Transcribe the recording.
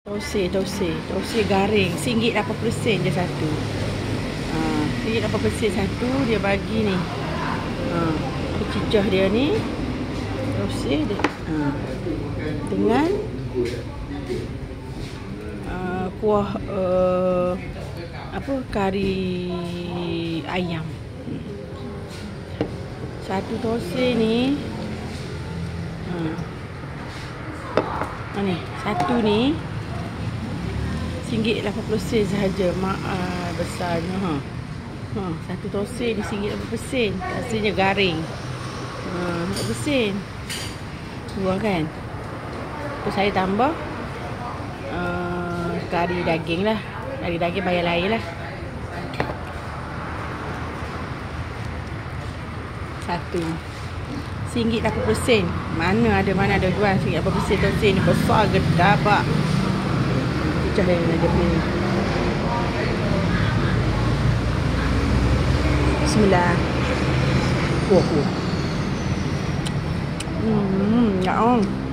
Tosi garing RM1.80 je satu. RM1.80 satu dia bagi ni. Cicah dia ni tosi dia. Dengan kuah kari ayam. Satu tosi ni ni satu ni RM1.80 sahaja. Besarnya satu tosi ni RM1.80. Rasanya garing. RM1.80. Buah kan. Tu saya tambah kari daging lah. Kari daging bayar lain lah. Satu RM1.80. Mana ada jual RM1.80 tosi ni. Besar gedabak. Cicah dia punya. Bismillah. Kuah. Ya Allah.